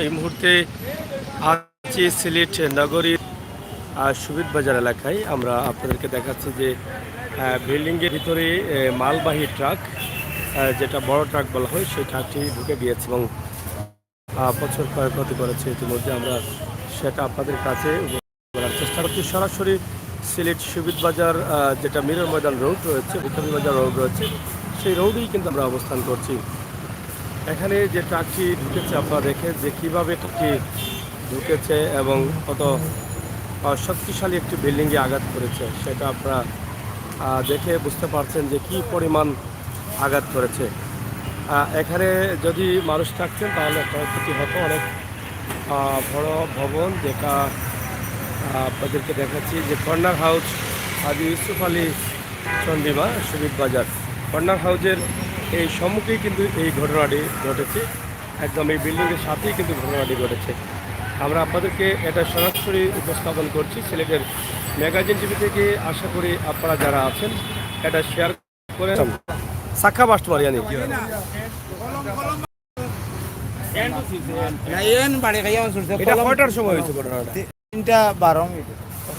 এই মুহূর্তে আছি সিলেট নগরীর সুবিধ বাজার এলাকায়। আমরা আপনাদেরকে দেখাচ্ছি যে বিল্ডিংয়ের ভিতরে মালবাহী ট্রাক, যেটা বড় ট্রাক বলা হয়, সেই ট্রাকটি ঢুকে গিয়েছে এবং প্রচুর ক্ষয়ক্ষতি করেছে। ইতিমধ্যে আমরা সেটা আপনাদের কাছে করার চেষ্টা করছি। সরাসরি সিলেট সুবিধ বাজার, যেটা মিরর ময়দান রোড রয়েছে, বিক্রমী বাজার রোড রয়েছে, সেই রোডেই কিন্তু আমরা অবস্থান করছি। এখানে যে ট্রাকটি ঢুকেছে আপনারা দেখে যে কীভাবে ট্রাকটি ঢুকেছে এবং কত শক্তিশালী একটি বিল্ডিংয়ে আঘাত করেছে, সেটা আপনারা দেখে বুঝতে পারছেন যে কি পরিমাণ আঘাত করেছে। এখানে যদি মানুষ থাকতেন তাহলে ক্ষয়ক্ষতি হতো অনেক। বড় ভবন, যেটা আপনাদেরকে দেখাচ্ছি যে কর্নার হাউস হাজি ইউসুফ আলী চন্ডিমা সুবিধ বাজার কর্নার হাউসের এই সম্মুখেই কিন্তু এই ঘটনাটি ঘটেছে। একদম এই বিল্ডিংয়ের সাথেই কিন্তু ঘটনাটি ঘটেছে। আমরা আপনাদেরকে এটা সরাসরি উপস্থাপন করছি সিলেটের ম্যাগাজিন টিভি থেকে। আশা করি আপনারা যারা আছেন এটা শেয়ার করে সাক্ষা বাস্ট মারিয়ানি এটা কয়টার সময় হয়েছে ঘটনাটা?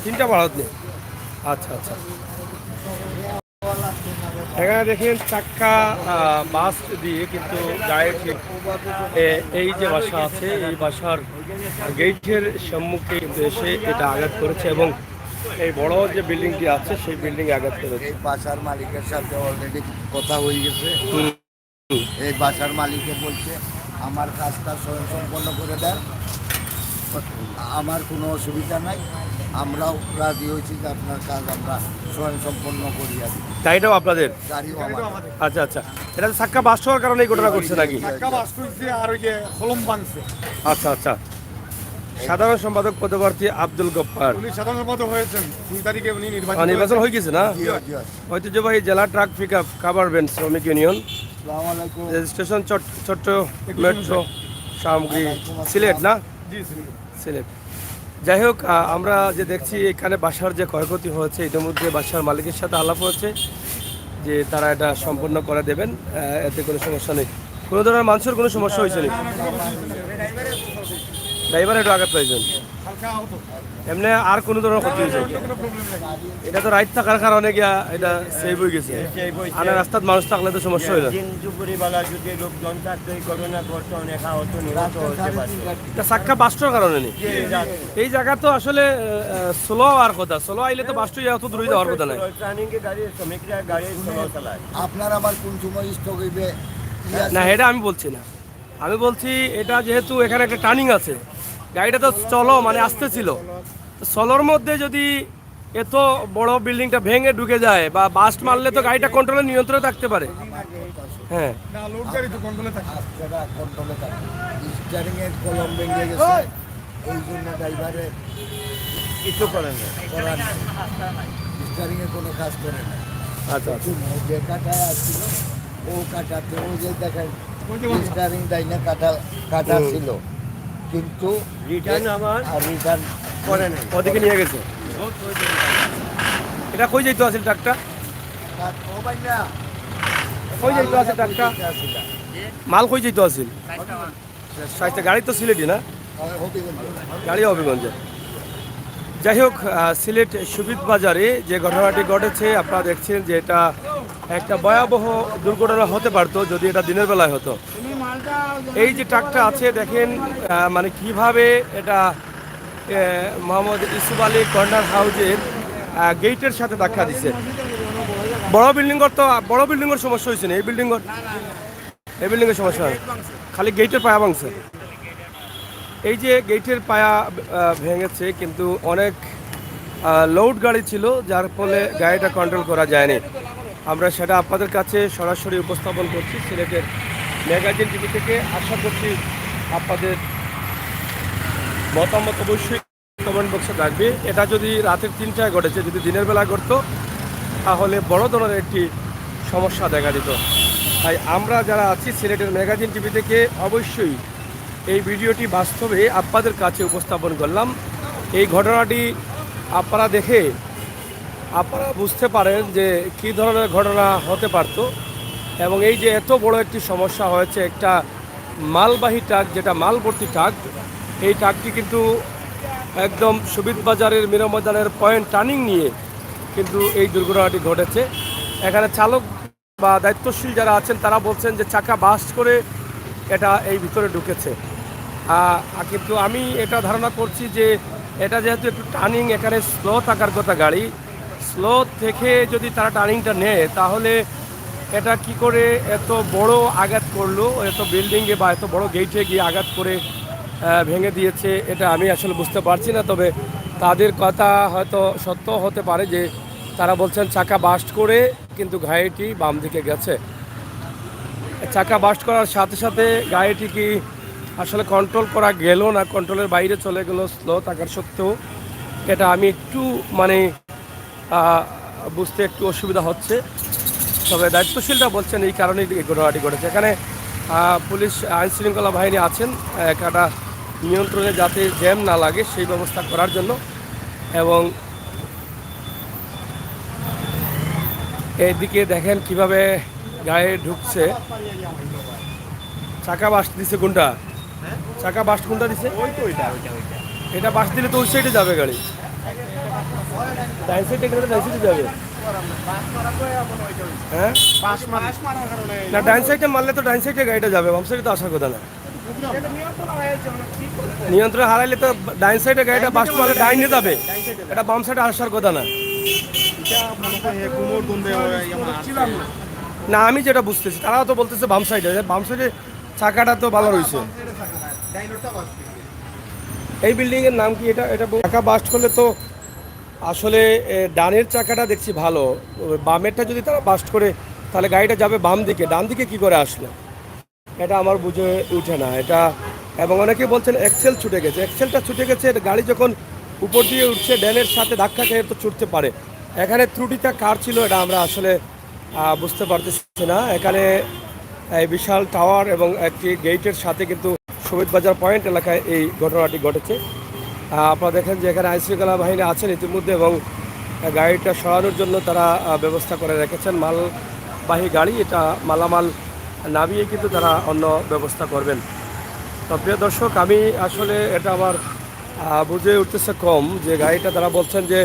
3:12 নেই। আচ্ছা আচ্ছা, এখানে দেখেন চাক্কা বাস দিয়ে কিন্তু গায়ের এই যে বাসা আছে, এই বাসার গেটের সম্মুখে কিন্তু এসে এটা আঘাত করেছে এবং এই বড় যে বিল্ডিংটি আছে সেই বিল্ডিং আঘাত করেছে। এই বাসার মালিকের সাথে অলরেডি কথা হয়ে গেছে। এই বাসার মালিকে বলছে আমার কাজটা স্বয়ং সম্পন্ন করে দেন, আমার কোনো অসুবিধা নাই, আমরাও রাজি হয়েছি যে আপনার কাজ আমরা স্বয়ং সম্পন্ন করি। আর গাড়িটাও আপনাদের? গাড়িও আমাদের। আচ্ছা আচ্ছা, এটা চাক্কা বাস হওয়ার কারণে এই ঘটনা ঘটছে নাকি? আচ্ছা আচ্ছা। সাধারণ সম্পাদক পদপ্রার্থী আব্দুল গফফার সাধারণ সম্পাদক হয়েছেন 2 তারিখে উনি নির্বাচন হয়ে গেছে না? ঐতিহ্যবাহী জেলা ট্রাক পিকআপ কাভার ভ্যান শ্রমিক ইউনিয়ন, রেজিস্ট্রেশন ছোট্ট মেট্রো সামগ্রী, সিলেট না? সিলেট। যাই হোক, আমরা যে দেখছি এখানে বাসার যে ক্ষয়ক্ষতি হয়েছে, ইতিমধ্যে বাসার মালিকের সাথে আলাপ হয়েছে যে তারা এটা সম্পূর্ণ করে দেবেন, এতে কোনো সমস্যা নেই। কোনো ধরনের মানুষের কোনো সমস্যা হয়েছে না? ড্রাইভার একটু আঘাত পাইছেন, এমনি আর কোনো ধরনের ক্ষতি হয়েছে? এটা তো রাইট থাকার কারণে গিয়া এটা সেভ হয়ে গেছে। আর রাস্তার মানুষ থাকলে তো সমস্যা হইল। চাক্কা বাস্টর কারণে নেই, এই জায়গা তো আসলে স্লো আর কথা, স্লো আইলে তো বাস্ট অত দূরে যাওয়ার কথা নাই। আপনার আমার কোন সময় স্টক হইবে না, এটা আমি বলছি না। আমি বলছি এটা যেহেতু এখানে একটা টার্নিং আছে, গাড়িটা তো চলো মানে আসতে ছিল, চলোর মধ্যে যদি এত বড় বিল্ডিংটা ভেঙে ঢুকে যায় বা বাস্ট মারলে তো গাড়িটা কন্ট্রোলে নিয়ন্ত্রণে থাকতে পারে। হ্যাঁ, স্টিয়ারিংয়ের কলম ভেঙে গেছে, এই জন্য ড্রাইভারের কিছু করে না, স্টিয়ারিংয়ে কোনো কাজ করে না। আচ্ছা, যে কাটায় আসছিল ও কাটাতে, ও যে দেখেন স্টিয়ারিং দেয় না, কাটা ছিল, কিন্তু রিটার্ন করে না, ওদিকে নিয়ে গেছে। এটা কই যাইতো আসলে ট্রাকটা? কই যাইতো আছে ট্রাকটা? মাল কই যাইতো আসিল? গাড়ি তো সিলেটই না? গাড়ি হবিগঞ্জে। যাই হোক, সিলেট সুবিধ বাজারে যে ঘটনাটি ঘটেছে আপনারা দেখছেন যে এটা একটা ভয়াবহ দুর্ঘটনা হতে পারতো যদি এটা দিনের বেলায় হতো। এই যে ট্রাকটা আছে দেখেন মানে কিভাবে এটা মোহাম্মদ ইউসুফ আলী কর্নার হাউসের গেটের সাথে ধাক্কা দিছে। বড় বিল্ডিংয়ের সমস্যা হয়েছে না, এই বিল্ডিংয়ের সমস্যা হয়, খালি গেটের পায়া ভাঙছে। এই যে গেটের পায়া ভেঙেছে, কিন্তু অনেক লোড গাড়ি ছিল, যার ফলে গাড়িটা কন্ট্রোল করা যায়নি। আমরা সেটা আপনাদের কাছে সরাসরি উপস্থাপন করছি সিলেটের ম্যাগাজিন টিভি থেকে। আশা করছি আপনাদের মতামত অবশ্যই কমেন্ট বক্সে থাকবে। এটা যদি রাতের 3টায় ঘটেছে, যদি দিনের বেলা ঘটতো তাহলে বড় ধরনের একটি সমস্যা দেখা দিত। তাই আমরা যারা আছি সিলেটের ম্যাগাজিন টিভি থেকে অবশ্যই এই ভিডিওটি বাস্তবে আপনাদের কাছে উপস্থাপন করলাম। এই ঘটনাটি আপনারা দেখে আপনারা বুঝতে পারেন যে কী ধরনের ঘটনা হতে পারত এবং এই যে এত বড় একটি সমস্যা হয়েছে, একটা মালবাহী ট্রাক, যেটা মালভর্তি ট্রাক, এই ট্রাকটি কিন্তু একদম সুবিধ বাজারের মীরা ময়দানের পয়েন্ট টার্নিং নিয়ে কিন্তু এই দুর্ঘটনাটি ঘটেছে। এখানে চালক বা দায়িত্বশীল যারা আছেন তারা বলছেন যে চাকা বাস্ট করে এটা এই ভিতরে ঢুকেছে। কিন্তু আমি এটা ধারণা করছি যে এটা যেহেতু একটু টার্নিং, এখানে স্লো থাকার কথা, গাড়ি স্লো থেকে যদি তারা টার্নিংটা নেয় তাহলে এটা কি করে এত বড় আঘাত করলো, এত বিল্ডিংয়ে বা এত বড় গেটে গিয়ে আঘাত করে ভেঙে দিয়েছে, এটা আমি আসলে বুঝতে পারছি না। তবে তাদের কথা হয়তো সত্য হতে পারে যে তারা বলছেন চাকা বাস্ট করে কিন্তু গাড়িটি বাম দিকে গেছে। চাকা বাস্ট করার সাথে সাথে গাড়িটি কি আসলে কন্ট্রোল করা গেল না কন্ট্রোলের বাইরে চলে গেল স্লো থাকার সত্ত্বেও, এটা আমি একটু মানে বুঝতে একটু অসুবিধা হচ্ছে। তবে দায়িত্বশীলটা বলছেন এই কারণেই এই ঘটনাটি ঘটেছে। এখানে পুলিশ আইনশৃঙ্খলা বাহিনী আছেন একটা নিয়ন্ত্রণে যাতে জ্যাম না লাগে সেই ব্যবস্থা করার জন্য। এবং এইদিকে দেখেন কিভাবে গায়ে ঢুকছে। চাকা বাস্ট দিছে কোনটা? চাকা বাস্ট কোনটা দিছে? এটা বাস্ট দিলে তো ওই সাইডে যাবে গাড়ি, ডাইন সাইডে গেলে ডাইন সাইডে যাবে। হ্যাঁ না, ডাইন সাইডে মারলে তো ডাইন সাইডে গাড়িটা যাবে, বাম সাইডে তো আসার কথা না। নিয়ন্ত্রণ হারাইলে তো ডাইন সাইডে গাড়িটা বাস্ট মারলে ডাইনে যাবে, এটা বাম সাইডে আসার কথা না। না, আমি যেটা বুঝতেছি তারাও তো বলতেছে বাম সাইডে, বাম সাইডে চাকাটা তো ভালো রয়েছে। এই বিল্ডিং এর নাম কি? এটা এটা চাকা বাস্ট করলে তো আসলে ডানের চাকাটা দেখছি ভালো, বামেরটা যদি তারা বাস্ট করে তাহলে গাড়িটা যাবে বাম দিকে, ডান দিকে কি করে আসলো এটা আমার বুঝে উঠে না এটা। এবং অনেকে বলছেন এক্সেল ছুটে গেছে, এক্সেলটা ছুটে গেছে, গাড়ি যখন উপর দিয়ে উঠছে ড্যানের সাথে ধাক্কা খেয়ে তো ছুটতে পারে। এখানে ত্রুটিটা কার ছিল এটা আমরা আসলে বুঝতে পারতেছি না। এখানে এই বিশাল টাওয়ার এবং একটি গেটের সাথে কিন্তু শহীদ বাজার পয়েন্ট এলাকায় এই ঘটনাটি ঘটেছে। আপনারা দেখেন যে এখানে আইনশৃঙ্খলা বাহিনী আছেন ইতিমধ্যে এবং গাড়িটা সরানোর জন্য তারা ব্যবস্থা করে রেখেছেন। মালবাহী গাড়ি, এটা মালামাল নামিয়ে কিন্তু তারা অন্য ব্যবস্থা করবেন। তো প্রিয় দর্শক, আমি আসলে এটা আমার বুঝে উঠতেছে কম যে গাড়িটা তারা বলছেন যে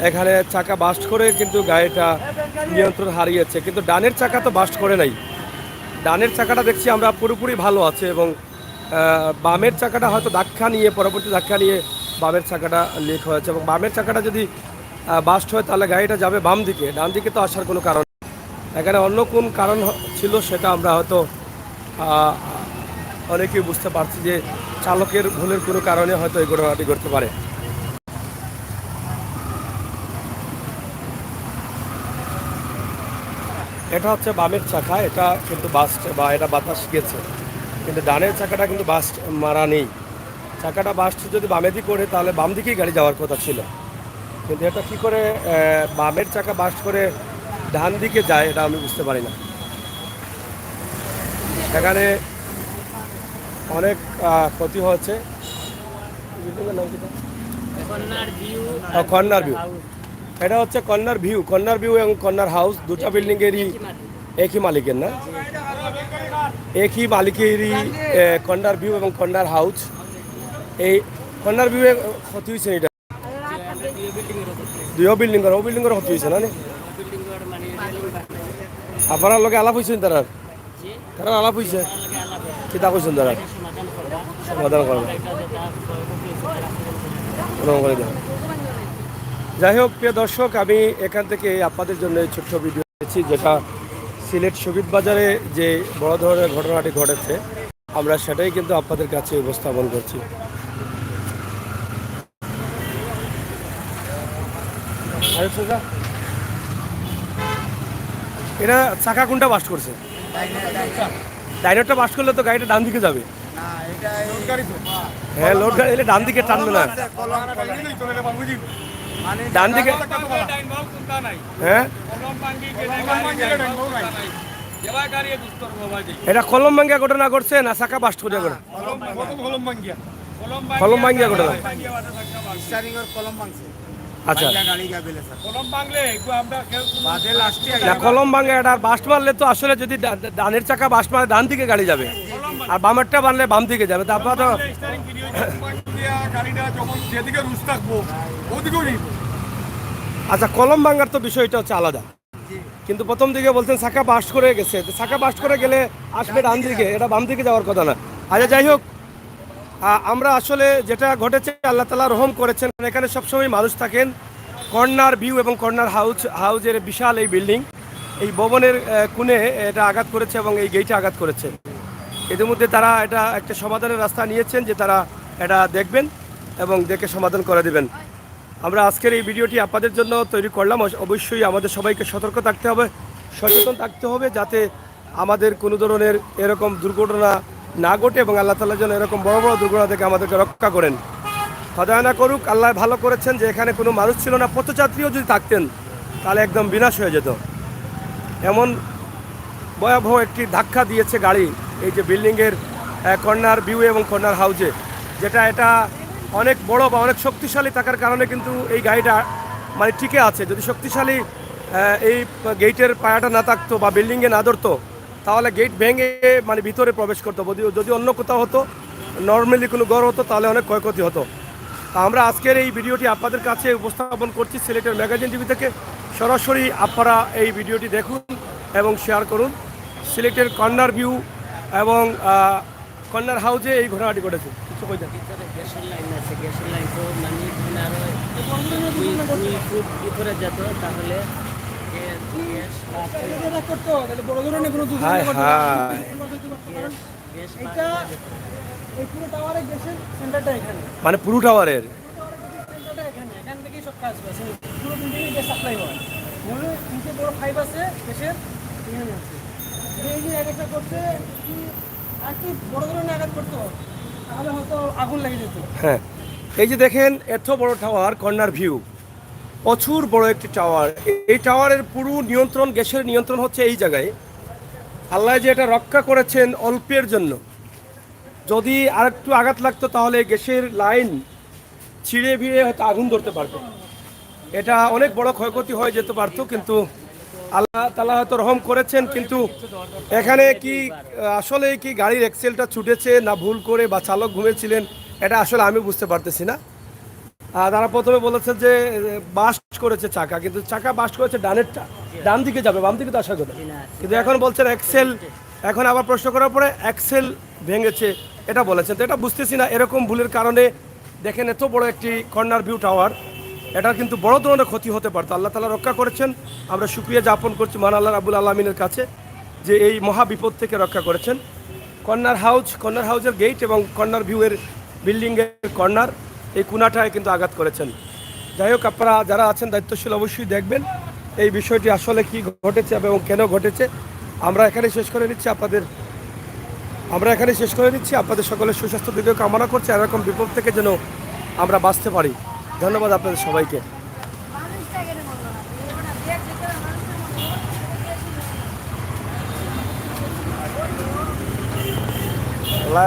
এখানে চাকা বাস্ট করে কিন্তু গাড়িটা নিয়ন্ত্রণ হারিয়েছে, কিন্তু ডানের চাকা তো বাস্ট করে নাই। ডানের চাকাটা দেখছি আমরা পুরোপুরি ভালো আছে এবং বামের চাকাটা হয়তো ধাক্কা নিয়ে, পরবর্তী ধাক্কা নিয়ে বামের চাকাটা লিক হয়েছে। এবং বামের চাকাটা যদি বাস্ট হয় তাহলে গাড়িটা যাবে বাম দিকে, ডান দিকে তো আসার কোনো কারণ। এখানে অন্য কোন কারণ ছিল সেটা আমরা হয়তো অনেকেই বুঝতে পারছি যে চালকের ভুলের কোনো কারণে হয়তো এই ঘটনাটি ঘটতে পারে। এটা হচ্ছে বামের চাকা, এটা কিন্তু বাস্ট বা এটা বাতাস গেছে, কিন্তু ডানের চাকাটা কিন্তু বাস্ট মারা নেই। চাকাটা বাস্ট যদি বামে দিকে করে তাহলে বাম দিকেই গাড়ি যাওয়ার কথা ছিল, কিন্তু এটা কী করে বামের চাকা বাস্ট করে ডান দিকে যায় এটা আমি বুঝতে পারি না। এখানে অনেক ক্ষতি হয়েছে। কর্নার ভিউ, এটা হচ্ছে কর্নার ভিউ। কর্নার ভিউ এবং কর্নার হাউস দুটা বিল্ডিংয়েরই একই মালিকের, না একই মালিকেরই কর্নার ভিউ এবং কর্নার হাউস। এই কর্নার ভিউয়ে ক্ষতি হয়েছে, এটা দুইও বিল্ডিংয়ের, ও বিল্ডিংয়ের ক্ষতি হয়েছে না? আপনার লগে আলাপ হয়েছেন, তারা আলাপ হয়েছে, কিতা কইছেন তারা? সমাধান করবেন। যাই হোক প্রিয় দর্শক, আমি এখান থেকে আপনাদের জন্য ছোট্ট ভিডিও দিয়েছি যেটা সিলেট শহীদ বাজারে যে বড় ধরনের ঘটনাটি ঘটেছে আমরা সেটাই কিন্তু আপনাদের কাছে উপস্থাপন করছি। এটা চাকা কোনটা বাস্ট করছে? ডাইনারটা বাস্ট করলে তো গাড়িটা ডান দিকে যাবে। হ্যাঁ, লোড গাড়ি এলে ডান দিকে টানবে না, ডান দিকে। হ্যাঁ, এটা কলম ভাঙ্গিয়া ঘটনা ঘটছে না চাকা বাস্ট করে ঘটনা? কলম ভাঙ্গিয়া ঘটনা। আচ্ছা, না কলম ভাঙ্গা এটা বাস্ট মারলে তো আসলে যদি ডানের চাকা বাস্ট মারে ডান দিকে গাড়ি যাবে। আর বামেরটা বানলে বাম দিকে যাবে, তারপর তো গাড়িটা যখন যেদিকে রুশ থাকবো ওদিকেও নিব। আচ্ছা, কলম ভাঙার তো বিষয়টা হচ্ছে আলাদা, কিন্তু প্রথম দিকে বলছেন চাকা বাস্ট করে গেছে, তো চাকা বাস্ট করে গেলে আসবে ডান দিকে, এটা বাম দিকে যাওয়ার কথা না। আচ্ছা যাই হোক, আমরা আসলে যেটা ঘটেছে আল্লাহ তাআলা রহম করেছেন, এখানে সবসময় মানুষ থাকেন। কর্নার ভিউ এবং কর্নার হাউজের বিশাল এই বিল্ডিং, এই ভবনের কোণে এটা আঘাত করেছে এবং এই গেইটে আঘাত করেছে। ইতিমধ্যে তারা এটা একটা সমাধানের রাস্তা নিয়েছেন যে তারা এটা দেখবেন এবং দেখে সমাধান করে দেবেন। আমরা আজকের এই ভিডিওটি আপনাদের জন্য তৈরি করলাম। অবশ্যই আমাদের সবাইকে সতর্ক থাকতে হবে, সচেতন থাকতে হবে, যাতে আমাদের কোনো ধরনের এরকম দুর্ঘটনা না ঘটে এবং আল্লাহ তাআলা যেন এরকম বড় বড় দুর্ঘটনা থেকে আমাদেরকে রক্ষা করেন। খোদায় না করুক, আল্লাহ ভালো করেছেন যে এখানে কোনো মানুষ ছিল না, পথযাত্রীও যদি থাকতেন তাহলে একদম বিনাশ হয়ে যেত। এমন ভয়াবহ একটি ধাক্কা দিয়েছে গাড়ি এই যে বিল্ডিংয়ের কর্নার ভিউ এবং কর্নার হাউজে, যেটা এটা অনেক বড় বা অনেক শক্তিশালী থাকার কারণে কিন্তু এই গাড়িটা মানে টিকে আছে। যদি শক্তিশালী এই গেটের পায়াটা না থাকতো বা বিল্ডিংয়ে না ধরতো, তাহলে গেট ভেঙে মানে ভিতরে প্রবেশ করতো। যদি অন্য কোথাও হতো, নর্মালি কোনো ঘর হতো, তাহলে অনেক ক্ষয়ক্ষতি হতো। তা আমরা আজকের এই ভিডিওটি আপনাদের কাছে উপস্থাপন করছি সিলেটের ম্যাগাজিন টিভি থেকে। সরাসরি আপনারা এই ভিডিওটি দেখুন এবং শেয়ার করুন। সিলেটের কর্নার ভিউ এবং কর্নার হাউজে এই ঘটনাটি ঘটেছে। কিছু কই দেন। ভিতরে গ্যাসের লাইন আছে, গ্যাসের লাইন তো মানে এখানে আরো 2 ফুট ভিতরে যেত, তাহলে হায় হায়, মানে পুরো টাওয়ারের হ্যাঁ। এই যে দেখেন এত বড় টাওয়ার, কর্নার ভিউ, প্রচুর বড় একটি টাওয়ার। এই টাওয়ারের পুরো নিয়ন্ত্রণ, গ্যাসের নিয়ন্ত্রণ হচ্ছে এই জায়গায়। আল্লাহ যে এটা রক্ষা করেছেন অল্পের জন্য, যদি আর একটু আঘাত লাগতো তাহলে গ্যাসের লাইন ছিঁড়ে ভিড়ে হয়তো আগুন ধরতে পারতো, এটা অনেক বড় ক্ষয়ক্ষতি হয়ে যেতে পারতো। কিন্তু আল্লাহ তাআলা হয়তো রহম করেছেন। কিন্তু এখানে কি আসলে কি গাড়ির এক্সেলটা ছুটেছে না ভুল করে বা চালক ঘুমিয়েছিলেন, এটা আসলে আমি বুঝতে পারতেছি না। তারা প্রথমে বলেছেন যে বাস্ট করেছে চাকা, কিন্তু চাকা বাস্ট করেছে ডানেরটা, ডান দিকে যাবে, বাম দিকে তো আসার কথা। কিন্তু এখন বলছেন এক্সেল, এখন আবার প্রশ্ন করার পরে এক্সেল ভেঙেছে এটা বলেছেন। তো এটা বুঝতেছি না, এরকম ভুলের কারণে দেখেন এত বড় একটি কর্নার ভিউ টাওয়ার, এটা কিন্তু বড় ধরনের ক্ষতি হতে পারতো। আল্লাহ তাআলা রক্ষা করেছেন, আমরা শুকরিয়া জ্ঞাপন করছি মহান আল্লাহ রাব্বুল আলামিনের কাছে যে এই মহা বিপদ থেকে রক্ষা করেছেন। কর্নার হাউজের গেট এবং কর্নার ভিউয়ের বিল্ডিংয়ের কর্নার এই কোনাটায় কিন্তু আঘাত করেছেন। যাই হোক, আপনারা যারা আছেন দায়িত্বশীল অবশ্যই দেখবেন এই বিষয়টি আসলে কি ঘটেছে এবং কেন ঘটেছে। আমরা এখানে শেষ করে নিচ্ছি আপনাদের সকলের সুস্বাস্থ্য দীর্ঘ কামনা করছি। এরকম বিপদ থেকে যেন আমরা বাঁচতে পারি। ধন্যবাদ আপনাদের সবাইকে।